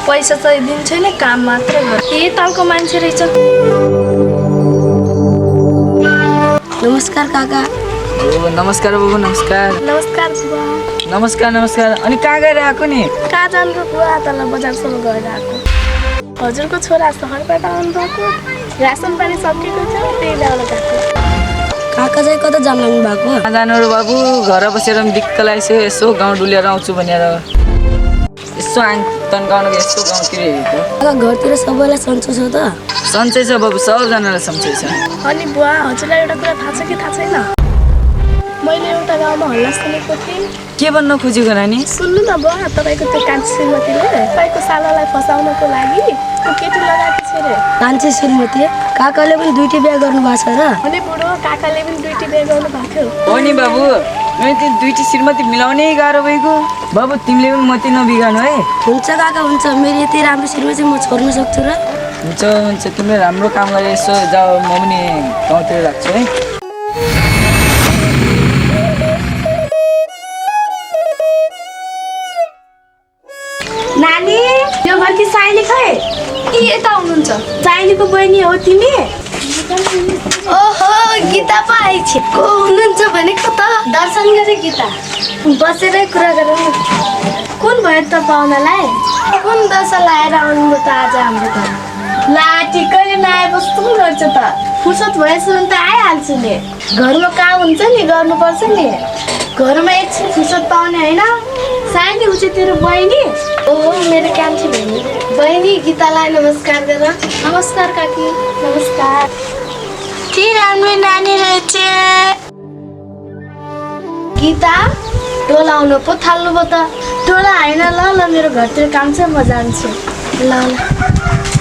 पैसा चाहिँ दिन्छ नि काम मात्रै गर के तालको मान्छे रहेछ। नमस्कार काका। ओ नमस्कार बाबु नमस्कार। नमस्कार बुवा। नमस्कार नमस्कार। अनि कहाँ गएर आएको नि? कहाँ जानु बुवा, तल बजारसम्म गएर आएको। हजुरको छोरा सहरबाट आउनु भएको, रासन पानी सकिएको छ, त्यही ल्याउन गएको। काका चाहिँ कता जानु लाग्नु भएको? कहाँ जानु र बाबु, घर बसेर पनि दिक्क लागेको यसो गाउँ डुलेर आउँछु भनेर यसो आङ तन्काउनु यसो गाउँतिर हेरेको। काका घरतिर सबैलाई सन्चो छ त? सन्चै छ बाबु, सबजनालाई सन्चै छ। अनि बुवा हजुरलाई एउटा कुरा थाहा छ कि थाहा छैन? मैले एउटा गाउँमा हल्ला सुनेको थिएँ। के भन्न खोजेको नानी? सुन्नु न बुवा, तपाईँको त्यो कान्छी श्रीमतीले तपाईँको सालालाई फसाउनको लागि त्यो केटी लगाएको छ अरे। कान्छी श्रीमती? काकाले पनि दुईटी बिहा गर्नु भएको छ र? अनि बुढो काकाले पनि दुईटी बिहा गर्नु भएको थियो। हो नि बाबु, मैले त्यो दुईटी श्रीमती मिलाउनै गाह्रो भएको। बाबु तिमीले पनि मती नबिगार्नु है। हुन्छ काका हुन्छ, मेरो यति राम्रो श्रीमती म छोड्न सक्छु र? हुन्छ हुन्छ, तिमीले राम्रो काम गरेर यसो जाऊ, म पनि गाउँतिर राख्छु है। नानी यो घरकी साइली खै? के यता हुनुहुन्छ? साइलीको बहिनी हो तिमी? ओहो गीता पो आइछ। को हुनुहुन्छ भनेको त? दर्शन गरे गीता। बसेरै कुरा गरौँ। कुन भयो त पाहुनालाई? कुन दशा लाएर आउनुभयो त आज हाम्रो घर? ला ठिकैले नआए कस्तो गर्छ त? फुर्सद भएसम्म त आइहाल्छु नि। घरमा काम हुन्छ नि, गर्नुपर्छ नि। घरमा एकछिन फुर्सद पाउने होइन। साइली उ चाहिँ तेरो बहिनी? ओहो मेरो कान्छी बहिनी। बहिनी गीतालाई नमस्कार गर। नमस्कार काकी। नमस्कार। के राम्रो नानी रहेछ। गीता टोला आउनु पो थाल्नु भयो त? टोला होइन, ल ल मेरो घरतिर काम छ, म जान्छु। ल ल।